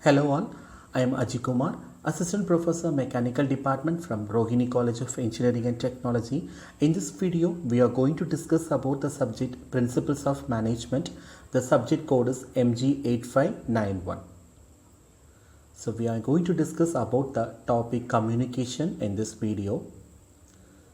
Hello all, I am Ajay Kumar, Assistant Professor Mechanical Department from Rohini College of Engineering and Technology. In this video, we are going to discuss about the subject Principles of Management. The subject code is MG8591. So we are going to discuss about the topic communication in this video.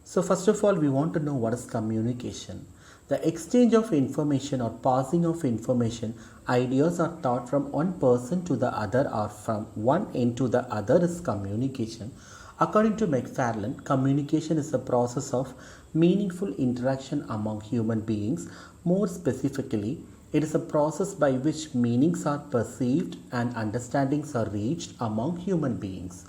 So first of all, we want to know what is communication. The exchange of information or passing of information, ideas or thought from one person to the other or from one end to the other is communication. According to McFarland, communication is a process of meaningful interaction among human beings. More specifically, it is a process by which meanings are perceived and understandings are reached among human beings.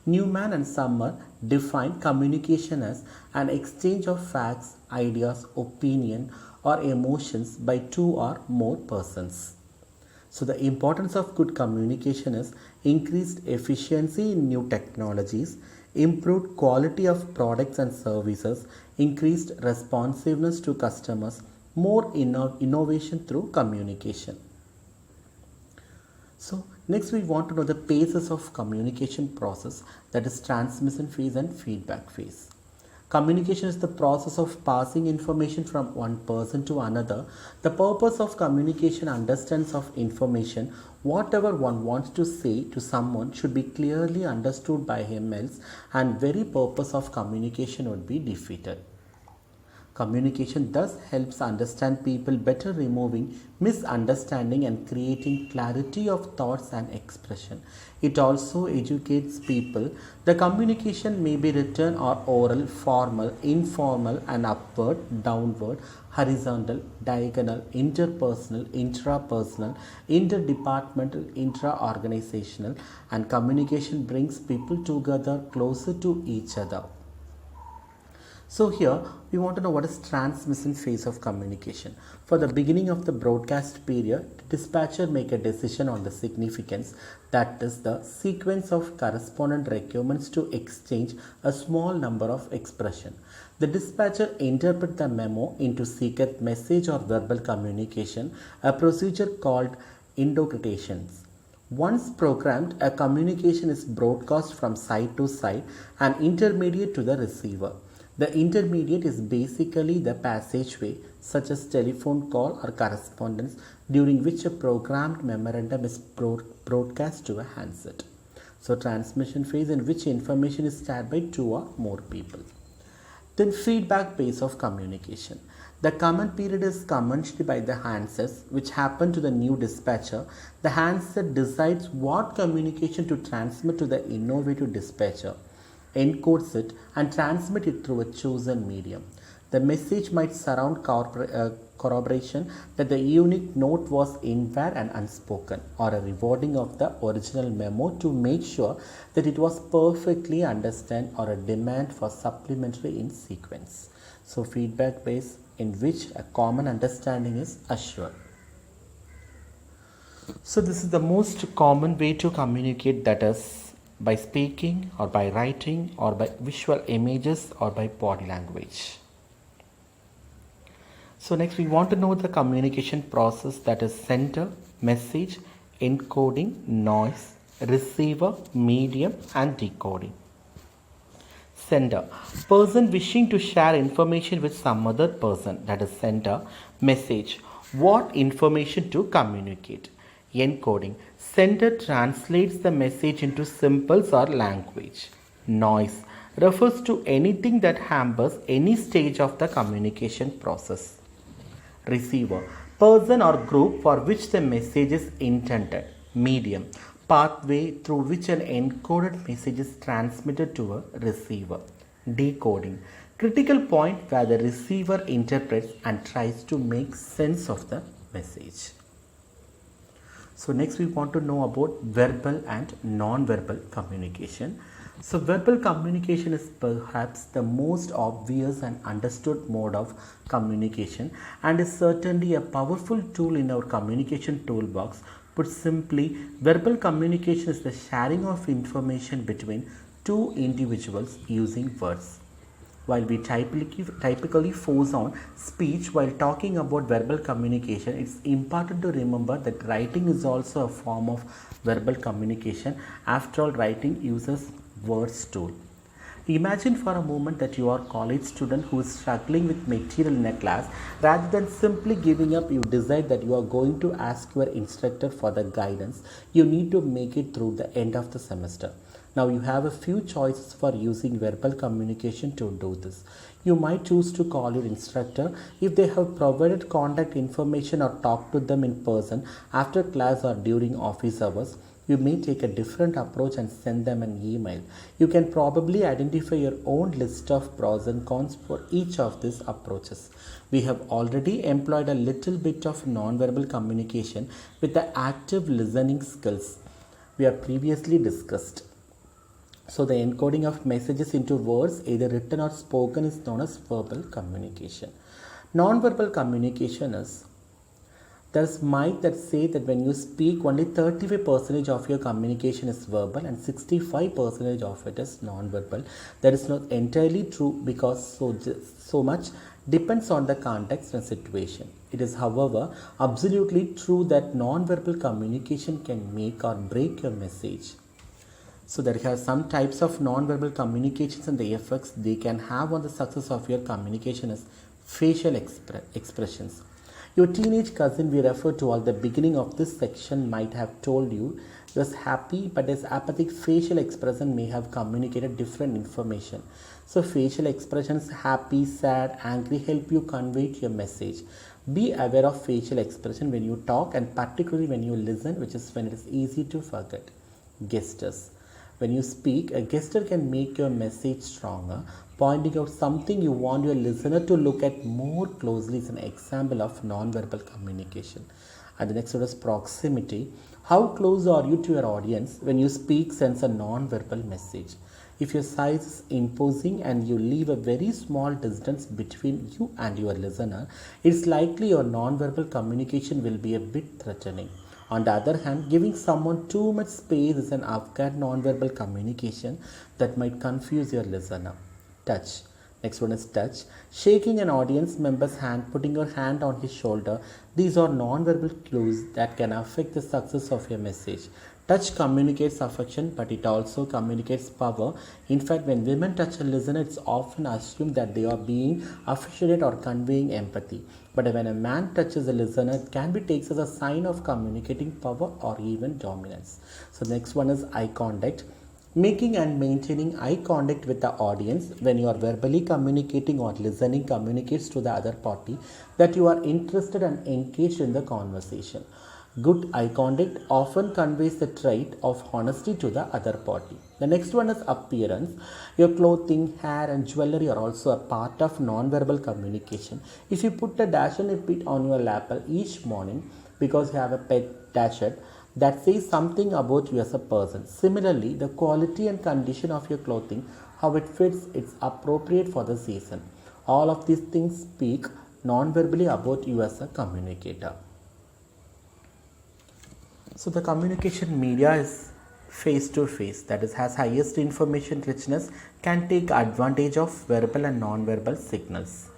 Newman and Summer define communication as an exchange of facts, ideas, opinion, or emotions by two or more persons. So the importance of good communication is increased efficiency in new technologies, improved quality of products and services, increased responsiveness to customers, more innovation through communication. So next we want to know the phases of communication process, that is transmission phase and feedback phase. Communication is the process of passing information from one person to another. The purpose of communication understands of information. Whatever one wants to say to someone should be clearly understood by him, else and very purpose of communication would be defeated. Communication thus helps understand people better, removing misunderstanding and creating clarity of thoughts and expression. It also educates people. The communication may be written or oral, formal, informal, and upward, downward, horizontal, diagonal, interpersonal, intrapersonal, interdepartmental, intra-organizational, and communication brings people together closer to each other. So here we want to know what is transmission phase of communication. For the beginning of the broadcast period, the dispatcher make a decision on the significance, that is the sequence of correspondent requirements to exchange a small number of expression. The dispatcher interpret the memo into secret message or verbal communication, a procedure called interpretations. Once programmed, a communication is broadcast from side to side and intermediate to the receiver. The intermediate is basically the passageway, such as telephone call or correspondence, during which a programmed memorandum is broadcast to a handset. So transmission phase, in which information is shared by two or more people. Then feedback phase of communication. The comment period is commenced by the handsets, which happen to the new dispatcher. The handset decides what communication to transmit to the innovative dispatcher, encodes it and transmit it through a chosen medium. The message might surround corroboration that the unique note was invalid and unspoken, or a rewarding of the original memo to make sure that it was perfectly understood, or a demand for supplementary in sequence. So feedback base, in which a common understanding is assured. So this is the most common way to communicate, that is by speaking or by writing or by visual images or by body language. So next we want to know the communication process, that is sender, message, encoding, noise, receiver, medium and decoding. Sender, person wishing to share information with some other person, that is sender. Message, what information to communicate. Encoding, sender translates the message into symbols or language. Noise refers to anything that hampers any stage of the communication process. Receiver, person or group for which the message is intended. Medium, pathway through which an encoded message is transmitted to a receiver. Decoding, critical point where the receiver interprets and tries to make sense of the message. So next we want to know about verbal and non-verbal communication. So verbal communication is perhaps the most obvious and understood mode of communication and is certainly a powerful tool in our communication toolbox. Put simply, verbal communication is the sharing of information between two individuals using words. While we typically focus on speech while talking about verbal communication, it's important to remember that writing is also a form of verbal communication. After all, writing uses words too. Imagine for a moment that you are a college student who is struggling with material in a class. Rather than simply giving up, you decide that you are going to ask your instructor for the guidance you need to make it through the end of the semester. Now you have a few choices for using verbal communication to do this. You might choose to call your instructor if they have provided contact information, or talk to them in person after class or during office hours. You may take a different approach and send them an email. You can probably identify your own list of pros and cons for each of these approaches. We have already employed a little bit of nonverbal communication with the active listening skills we have previously discussed. So the encoding of messages into words, either written or spoken, is known as verbal communication. Nonverbal communication is, there's myth that say that when you speak, only 35% of your communication is verbal and 65% of it is non-verbal. That is not entirely true, because so much depends on the context and situation. It is, however, absolutely true that non-verbal communication can make or break your message. So there are some types of non-verbal communications, and the effects they can have on the success of your communication is facial expressions. Your teenage cousin we referred to at the beginning of this section might have told you he was happy, but his apathic facial expression may have communicated different information. So facial expressions, happy, sad, angry, help you convey your message. Be aware of facial expression when you talk, and particularly when you listen, which is when it is easy to forget. Gestures. When you speak, a gesture can make your message stronger. Pointing out something you want your listener to look at more closely is an example of non-verbal communication. And the next one is proximity. How close are you to your audience? When you speak, sends a non-verbal message. If your size is imposing and you leave a very small distance between you and your listener, it's likely your non-verbal communication will be a bit threatening. On the other hand, giving someone too much space is an avocad non-verbal communication that might confuse your listener. Touch. Next one is touch. Shaking an audience member's hand, putting your hand on his shoulder. These are non-verbal clues that can affect the success of your message. Touch communicates affection, but it also communicates power. In fact, when women touch a listener, it's often assumed that they are being affectionate or conveying empathy. But when a man touches a listener, it can be taken as a sign of communicating power or even dominance. So next one is eye contact. Making and maintaining eye contact with the audience when you are verbally communicating or listening communicates to the other party that you are interested and engaged in the conversation. Good eye contact often conveys the trait of honesty to the other party. The next one is appearance. Your clothing, hair and jewelry are also a part of non-verbal communication. If you put a dash and a bit on your lapel each morning because you have a pet dasher, that says something about you as a person. Similarly, the quality and condition of your clothing, how it fits, it's appropriate for the season. All of these things speak non-verbally about you as a communicator. So the communication media is face-to-face, that is, has highest information richness, can take advantage of verbal and non-verbal signals.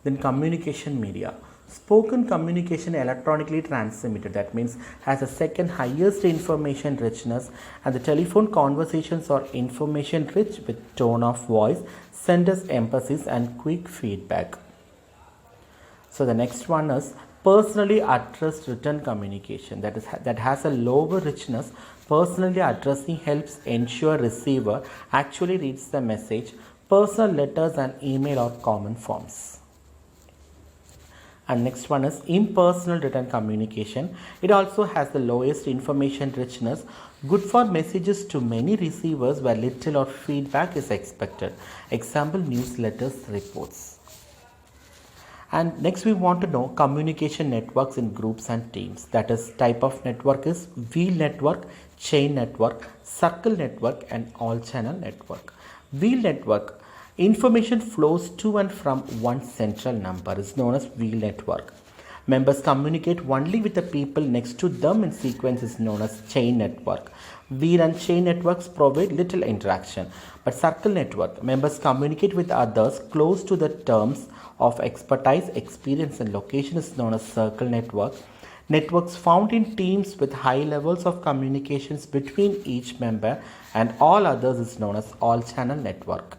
Then communication media. Spoken communication electronically transmitted, that means has a second highest information richness, and the telephone conversations are information rich with tone of voice, sentence emphasis and quick feedback. So the next one is personally addressed written communication, that has a lower richness. Personally addressing helps ensure receiver actually reads the message. Personal letters and email are common forms. And next one is impersonal written communication. It also has the lowest information richness, good for messages to many receivers where little or feedback is expected. Example, newsletters, reports. And next we want to know communication networks in groups and teams. That is, type of network is wheel network, chain network, circle network and all channel network. Wheel network. Information flows to and from one central number is known as wheel network. Members communicate only with the people next to them in sequence is known as chain network. Wheel and chain networks provide little interaction, but circle network, members communicate with others close to the terms of expertise, experience and location is known as circle network. Networks found in teams with high levels of communications between each member and all others is known as all-channel network.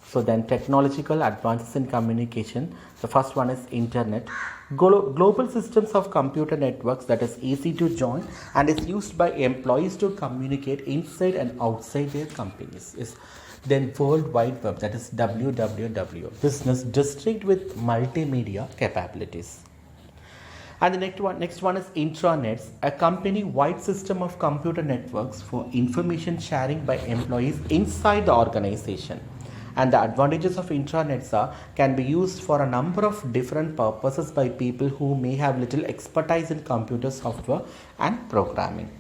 So then technological advances in communication. The first one is internet. Global systems of computer networks that is easy to join and is used by employees to communicate inside and outside their companies. Is then World Wide Web, that is WWW, business district with multimedia capabilities. And the next one is intranets, a company-wide system of computer networks for information sharing by employees inside the organization. And the advantages of intranets can be used for a number of different purposes by people who may have little expertise in computer software and programming.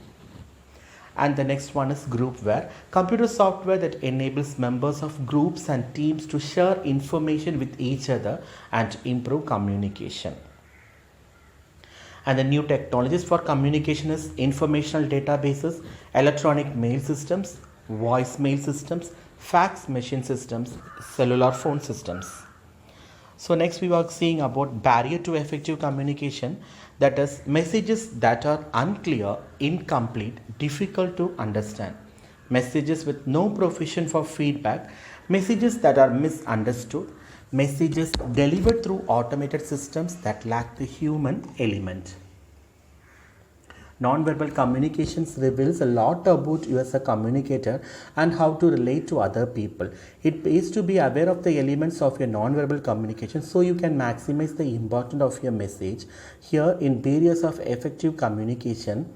And the next one is groupware, computer software that enables members of groups and teams to share information with each other and improve communication. And the new technologies for communication is informational databases, electronic mail systems, voice mail systems, fax machine systems, cellular phone systems. So next we are seeing about barrier to effective communication, that is messages that are unclear, incomplete, difficult to understand, messages with no provision for feedback, messages that are misunderstood, messages delivered through automated systems that lack the human element. Non-verbal communications reveals a lot about you as a communicator and how to relate to other people. It pays to be aware of the elements of your non-verbal communication so you can maximize the importance of your message. Here in barriers of effective communication,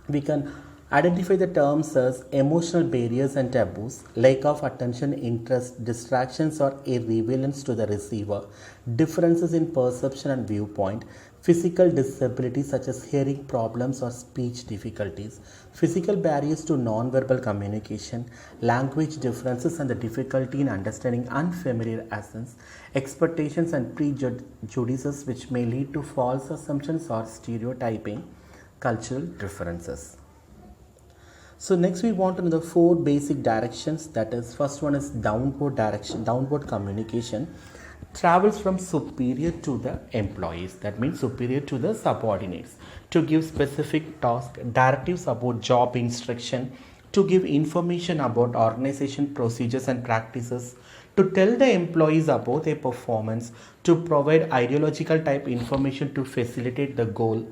we can identify the terms as emotional barriers and taboos, lack of attention, interest, distractions or irrelevance to the receiver, differences in perception and viewpoint, physical disabilities such as hearing problems or speech difficulties, physical barriers to non-verbal communication, language differences and the difficulty in understanding unfamiliar accents, expectations and prejudices which may lead to false assumptions or stereotyping, cultural differences. So next we want to know the 4 basic directions, that is first one is downward direction, downward communication travels from superior to the employees, that means superior to the subordinates, to give specific task, directives about job instruction, to give information about organization procedures and practices, to tell the employees about their performance, to provide ideological type information to facilitate the goal.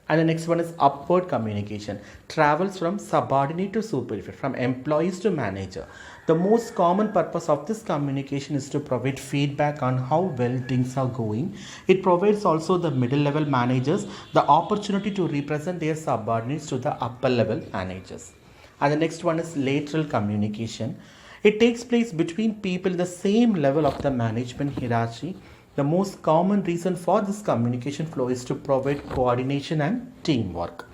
And the next one is upward communication, travels from subordinate to superior, from employees to manager. The most common purpose of this communication is to provide feedback on how well things are going. It provides also the middle level managers the opportunity to represent their subordinates to the upper level managers. And the next one is lateral communication. It takes place between people in the same level of the management hierarchy. The most common reason for this communication flow is to provide coordination and teamwork.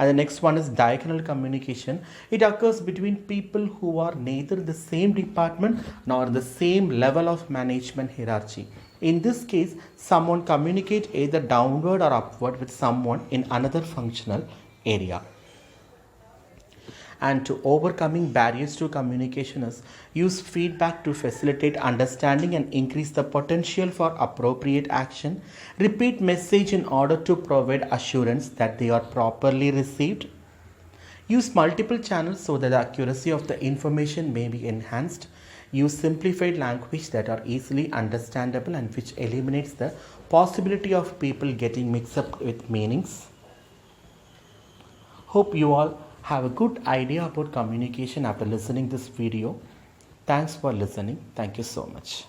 And the next one is diagonal communication. It occurs between people who are neither the same department nor the same level of management hierarchy. In this case, someone communicates either downward or upward with someone in another functional area. And to overcoming barriers to communication is use feedback to facilitate understanding and increase the potential for appropriate action. Repeat message in order to provide assurance that they are properly received. Use multiple channels so that the accuracy of the information may be enhanced. Use simplified language that are easily understandable and which eliminates the possibility of people getting mixed up with meanings. Hope you all have a good idea about communication after listening this video. Thanks for listening. Thank you so much.